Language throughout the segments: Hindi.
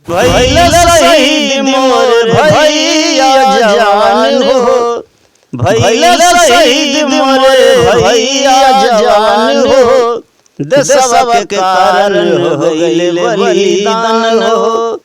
भइल शहीद मोर भैया जवान हो, भइल शहीद मोर भैया जवान हो, देशवा के कारण हो गइल बलिदान हो।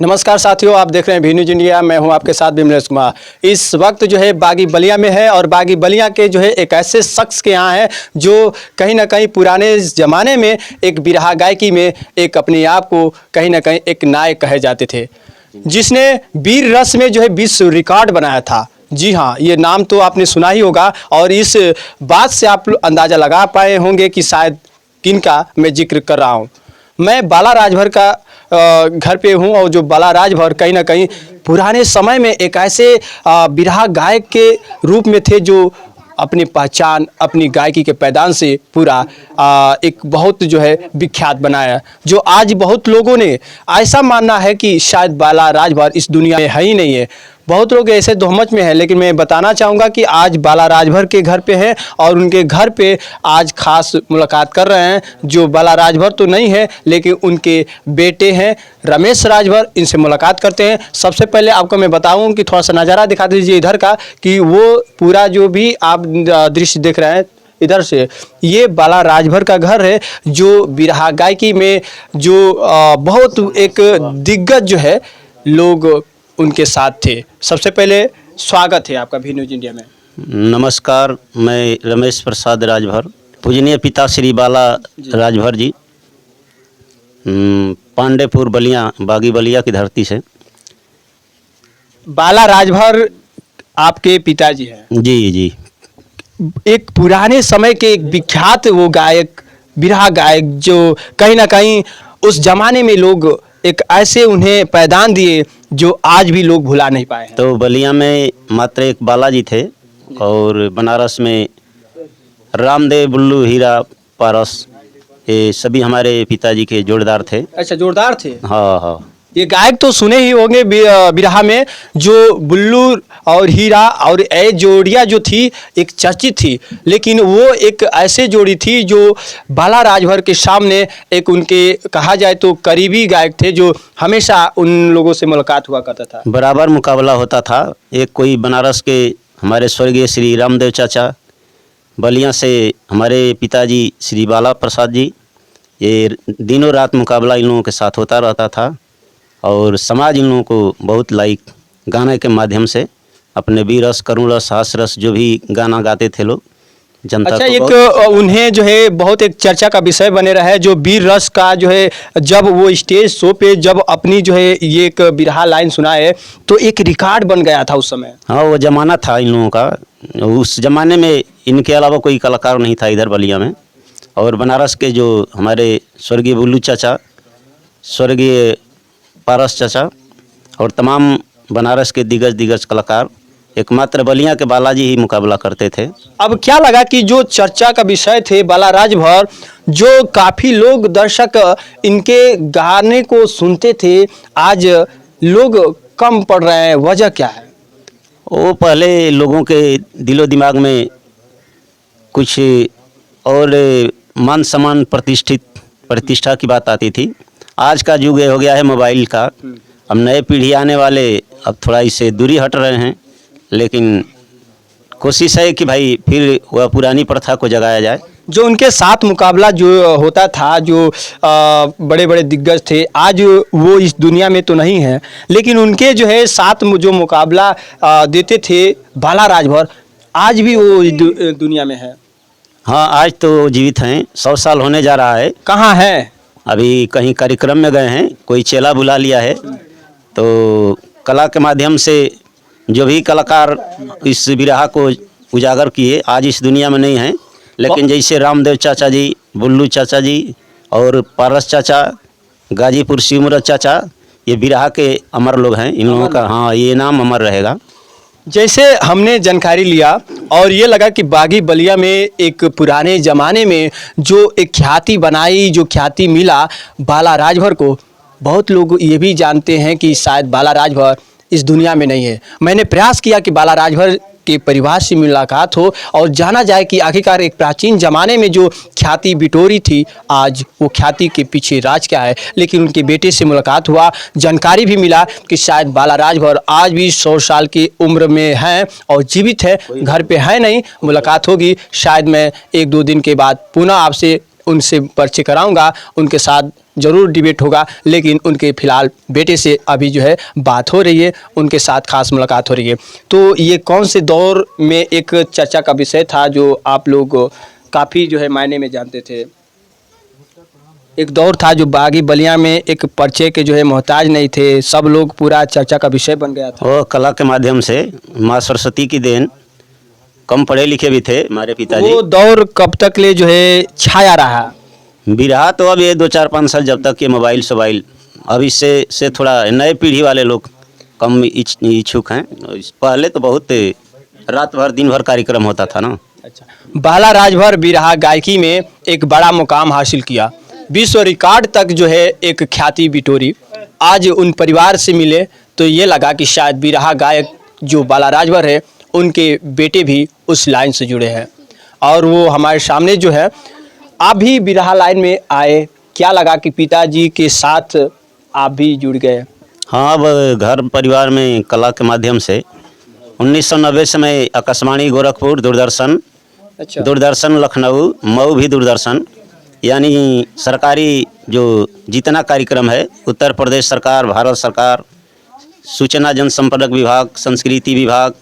नमस्कार साथियों, आप देख रहे हैं भी न्यूज इंडिया। मैं हूं आपके साथ विमलेश कुमार। इस वक्त जो है बागी बलिया में है और बागी बलिया के जो है एक ऐसे शख्स के यहाँ है जो कहीं ना कहीं पुराने ज़माने में एक बिरहा गायकी में एक अपने आप को कहीं ना कहीं एक नायक कहे जाते थे, जिसने वीर रस में जो है विश्व रिकॉर्ड बनाया था। जी हाँ, ये नाम तो आपने सुना ही होगा और इस बात से आप अंदाज़ा लगा पाए होंगे कि शायद किनका मैं जिक्र कर रहा हूँ। मैं बाला राजभर का घर पे हूँ और जो बाला राजभर कहीं ना कहीं पुराने समय में एक ऐसे बिरहा गायक के रूप में थे जो अपनी पहचान अपनी गायकी के पैदान से पूरा एक बहुत जो है विख्यात बनाया, जो आज बहुत लोगों ने ऐसा मानना है कि शायद बाला राजभर इस दुनिया में है ही नहीं है। बहुत लोग ऐसे दोहमत में हैं, लेकिन मैं बताना चाहूँगा कि आज बाला राजभर के घर पे हैं और उनके घर पे आज खास मुलाकात कर रहे हैं, जो बाला राजभर तो नहीं है लेकिन उनके बेटे हैं रमेश राजभर। इनसे मुलाकात करते हैं। सबसे पहले आपको मैं बताऊं कि थोड़ा सा नज़ारा दिखा दीजिए इधर का, कि वो पूरा जो भी आप दृश्य देख रहे हैं इधर से, ये बाला राजभर का घर है जो बिरहा गायकी में जो बहुत एक दिग्गज जो है लोग उनके साथ थे। सबसे पहले स्वागत है आपका भी न्यूज इंडिया में। नमस्कार, मैं रमेश प्रसाद राजभर, पूजनीय पिता श्री बाला राजभर जी, पांडेपुर बलिया बागी बलिया की धरती से। बाला राजभर आपके पिताजी हैं? जी जी। एक पुराने समय के एक विख्यात वो गायक, बिरहा गायक, जो कहीं ना कहीं उस जमाने में लोग एक ऐसे उन्हें पैदान दिए जो आज भी लोग भुला नहीं पाए हैं। तो बलिया में मात्र एक बालाजी थे और बनारस में रामदेव, बुल्लू, हीरा, पारस, ये सभी हमारे पिताजी के जोड़दार थे। अच्छा, जोड़दार थे। हाँ हाँ। ये गायक तो सुने ही होंगे बिरहा में, जो बुल्लू और हीरा और ए जोड़ियाँ जो थी एक चर्चित थी, लेकिन वो एक ऐसे जोड़ी थी जो बाला राजभर के सामने एक उनके कहा जाए तो करीबी गायक थे, जो हमेशा उन लोगों से मुलाकात हुआ करता था। बराबर मुकाबला होता था। एक कोई बनारस के हमारे स्वर्गीय श्री रामदेव चाचा, बलिया से हमारे पिताजी श्री बाला प्रसाद जी, ये दिनों रात मुकाबला इन लोगों के साथ होता रहता था और समाज इन लोगों को बहुत लाइक गाने के माध्यम से अपने वीर रस, करुण रस, हास रस जो भी गाना गाते थे लोग जनता अच्छा, को एक उन्हें जो है बहुत एक चर्चा का विषय बने रहा है, जो वीर रस का जो है, जब वो स्टेज शो पे जब अपनी जो है ये एक बिरहा लाइन सुनाए तो एक रिकॉर्ड बन गया था उस समय। हाँ, वो ज़माना था इन लोगों का। उस ज़माने में इनके अलावा कोई कलाकार नहीं था इधर बलिया में। और बनारस के जो हमारे स्वर्गीय बुल्लू चाचा, स्वर्गीय पारस चाचा और तमाम बनारस के दिग्गज कलाकार एकमात्र बलिया के बालाजी ही मुकाबला करते थे। अब क्या लगा कि जो चर्चा का विषय थे बाला राजभर, जो काफ़ी लोग दर्शक इनके गाने को सुनते थे, आज लोग कम पड़ रहे हैं, वजह क्या है? वो पहले लोगों के दिलो दिमाग में कुछ और मान सम्मान प्रतिष्ठा की बात आती थी। आज का युग हो गया है मोबाइल का। अब नए पीढ़ी आने वाले अब थोड़ा इससे दूरी हट रहे हैं, लेकिन कोशिश है कि भाई फिर वह पुरानी प्रथा को जगाया जाए। जो उनके साथ मुकाबला जो होता था, जो बड़े बड़े दिग्गज थे, आज वो इस दुनिया में तो नहीं है, लेकिन उनके जो है साथ जो मुकाबला देते थे बाला राजभर, आज भी वो इस दुनिया में है। हाँ, आज तो जीवित हैं। 100 साल होने जा रहा है। कहाँ है? अभी कहीं कार्यक्रम में गए हैं, कोई चेला बुला लिया है। तो कला के माध्यम से जो भी कलाकार इस बिरहा को उजागर किए आज इस दुनिया में नहीं हैं, लेकिन जैसे रामदेव चाचा जी, बुल्लू चाचा जी और पारस चाचा, गाजीपुर शिवमुरत चाचा, ये बिरहा के अमर लोग हैं। इन लोगों का हाँ ये नाम अमर रहेगा। जैसे हमने जानकारी लिया और ये लगा कि बागी बलिया में एक पुराने ज़माने में जो एक ख्याति बनाई, जो ख्याति मिला बाला राजभर को, बहुत लोग ये भी जानते हैं कि शायद बाला राजभर इस दुनिया में नहीं है। मैंने प्रयास किया कि बाला राजभर उनके परिवार से मुलाकात हो और जाना जाए कि आखिरकार एक प्राचीन ज़माने में जो ख्याति बिटोरी थी, आज वो ख्याति के पीछे राज क्या है। लेकिन उनके बेटे से मुलाकात हुआ, जानकारी भी मिला कि शायद बाला राजभर आज भी 100 साल की उम्र में हैं और जीवित है, घर पे है नहीं। मुलाकात होगी, शायद मैं 1-2 दिन के बाद पुनः आपसे उनसे परिचय कराऊंगा, उनके साथ ज़रूर डिबेट होगा। लेकिन उनके फ़िलहाल बेटे से अभी जो है बात हो रही है, उनके साथ खास मुलाकात हो रही है। तो ये कौन से दौर में एक चर्चा का विषय था जो आप लोग काफ़ी जो है मायने में जानते थे? एक दौर था जो बागी बलिया में एक परिचय के जो है मोहताज नहीं थे, सब लोग पूरा चर्चा का विषय बन गया था। वो कला के माध्यम से माँ सरस्वती की देन, कम पढ़े लिखे भी थे हमारे पिताजी। वो दौर कब तक ले जो है छाया रहा? बिरहा तो अब ये 2-4-5 साल, जब तक ये मोबाइल सोबाइल, अब इससे थोड़ा नए पीढ़ी वाले लोग कम इच्छुक हैं। पहले तो बहुत रात भर दिन भर कार्यक्रम होता था ना। अच्छा, बाला राजभर बिरहा गायकी में एक बड़ा मुकाम हासिल किया, विश्व रिकॉर्ड तक जो है एक ख्याति बिटोरी। आज उन परिवार से मिले तो ये लगा कि शायद बिरहा गायक जो बाला राजभर है, उनके बेटे भी उस लाइन से जुड़े हैं। और वो हमारे सामने जो है, आप भी बिरहा लाइन में आए, क्या लगा कि पिताजी के साथ आप भी जुड़ गए? हाँ, अब घर परिवार में कला के माध्यम से 1990 से मैं आकाशवाणी गोरखपुर, दूरदर्शन, अच्छा, दूरदर्शन लखनऊ, मऊ भी दूरदर्शन, यानी सरकारी जो जितना कार्यक्रम है, उत्तर प्रदेश सरकार, भारत सरकार, सूचना जनसंपर्क विभाग, संस्कृति विभाग,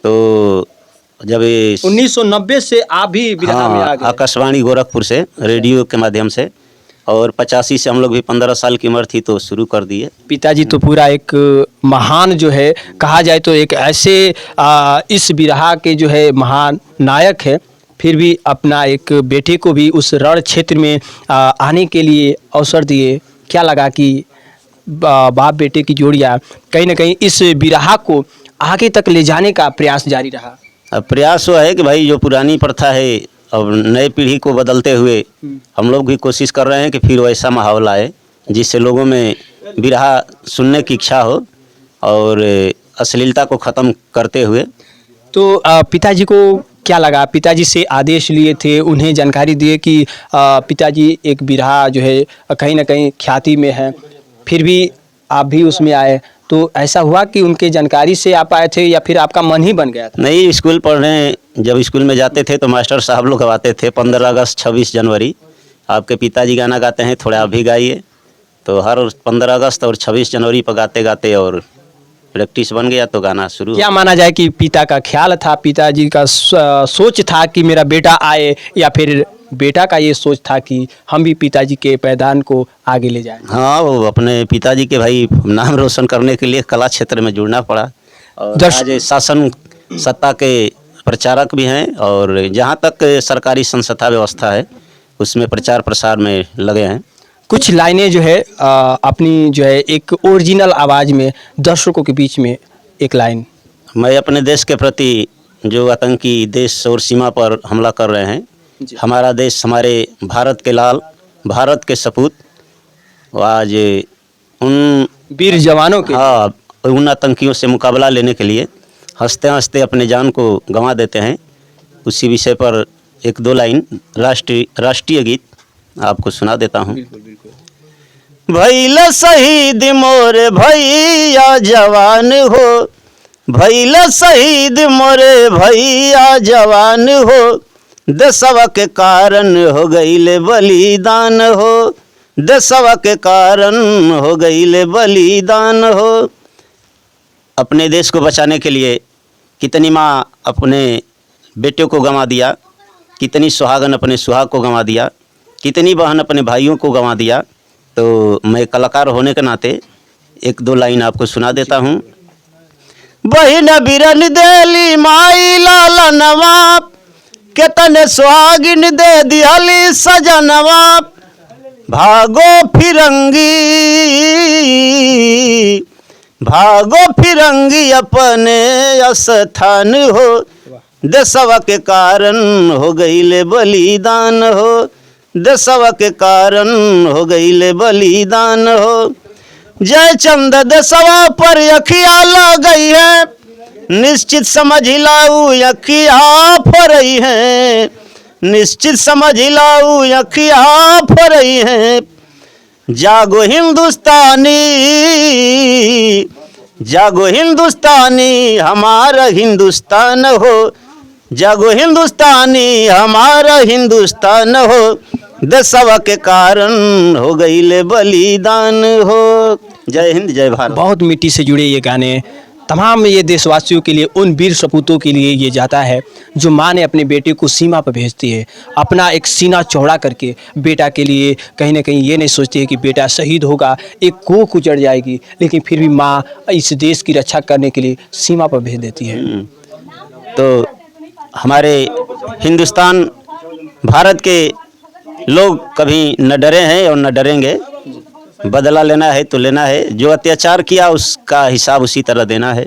तो जब ये 1990 से आप भी बिरहा में आ गए? आकाशवाणी गोरखपुर से रेडियो के माध्यम से, और 85 से हम लोग भी 15 साल की उम्र थी तो शुरू कर दिए। पिताजी तो पूरा एक महान जो है, कहा जाए तो एक ऐसे इस बिरहा के जो है महान नायक है, फिर भी अपना एक बेटे को भी उस रण क्षेत्र में आने के लिए अवसर दिए। क्या लगा कि बाप बेटे की जोड़ियाँ कहीं ना कहीं इस बिरहा को आगे तक ले जाने का प्रयास जारी रहा? अब प्रयास हुआ है कि भाई जो पुरानी प्रथा है, अब नए पीढ़ी को बदलते हुए हम लोग भी कोशिश कर रहे हैं कि फिर वैसा माहौल आए जिससे लोगों में बिरहा सुनने की इच्छा हो और अश्लीलता को ख़त्म करते हुए। तो पिताजी को क्या लगा? पिताजी से आदेश लिए थे, उन्हें जानकारी दिए कि पिताजी एक बिरहा जो है कहीं ना कहीं ख्याति में है, फिर भी आप भी उसमें आए, तो ऐसा हुआ कि उनके जानकारी से आप आए थे या फिर आपका मन ही बन गया था? नहीं, स्कूल पढ़ने जब स्कूल में जाते थे तो मास्टर साहब लोग गवाते थे 15 अगस्त 26 जनवरी, आपके पिताजी गाना गाते हैं, थोड़ा आप भी गाइए। तो हर 15 अगस्त और 26 जनवरी पर गाते गाते और प्रैक्टिस बन गया तो गाना शुरू। क्या माना जाए कि पिता का ख्याल था, पिताजी का सोच था कि मेरा बेटा आए, या फिर बेटा का ये सोच था कि हम भी पिताजी के पैदान को आगे ले जाएं? हाँ, वो अपने पिताजी के भाई नाम रोशन करने के लिए कला क्षेत्र में जुड़ना पड़ा, और आज शासन सत्ता के प्रचारक भी हैं, और जहाँ तक सरकारी संस्था व्यवस्था है उसमें प्रचार प्रसार में लगे हैं। कुछ लाइनें जो है अपनी जो है एक ओरिजिनल आवाज़ में दर्शकों के बीच में एक लाइन। मैं अपने देश के प्रति, जो आतंकी देश और सीमा पर हमला कर रहे हैं, हमारा देश, हमारे भारत के लाल, भारत के सपूत, आज उन वीर जवानों के, हाँ, उन आतंकियों से मुकाबला लेने के लिए हंसते हंसते अपने जान को गंवा देते हैं। उसी विषय पर 1-2 लाइन राष्ट्रीय गीत आपको सुना देता हूँ। भैला शहीद मोरे भैया जवान हो, भैला शहीद मोरे भैया जवान हो, देशवा के कारण हो गईले बलिदान हो, देशवा के कारण हो गईले बलिदान हो। अपने देश को बचाने के लिए कितनी माँ अपने बेटे को गंवा दिया, कितनी सुहागन अपने सुहाग को गंवा दिया, कितनी बहन अपने भाइयों को गंवा दिया। तो मैं कलाकार होने के नाते 1-2 लाइन आपको सुना देता हूँ। बहिन बिरन देली माई लाला नवाब, केतने सुहागिन दे दियाली सजनवा, भागो फिरंगी, भागो फिरंगी अपने स्थान हो, देशवा के कारण हो गईले बलिदान हो, देशवा के कारण हो गईले बलिदान हो। जय चंद देशवा पर अखिया लग गई है, निश्चित समझ लाऊ अखिया फरई है, निश्चित समझ लाऊ अखिया फरई है। जागो हिंदुस्तानी, जागो हिंदुस्तानी हमारा हिंदुस्तान हो, जागो हिंदुस्तानी हमारा हिंदुस्तान हो। देशवा के कारण हो गईले बलिदान हो। जय हिंद जय भारत। बहुत मिट्टी से जुड़े ये गाने तमाम ये देशवासियों के लिए, उन वीर सपूतों के लिए ये जाता है जो माँ ने अपने बेटे को सीमा पर भेजती है, अपना एक सीना चौड़ा करके बेटा के लिए कहीं ना कहीं ये नहीं सोचती है कि बेटा शहीद होगा, एक कोख उजड़ जाएगी, लेकिन फिर भी माँ इस देश की रक्षा करने के लिए सीमा पर भेज देती है। तो हमारे हिंदुस्तान भारत के लोग कभी न डरे हैं और न डरेंगे। बदला लेना है तो लेना है, जो अत्याचार किया उसका हिसाब उसी तरह देना है।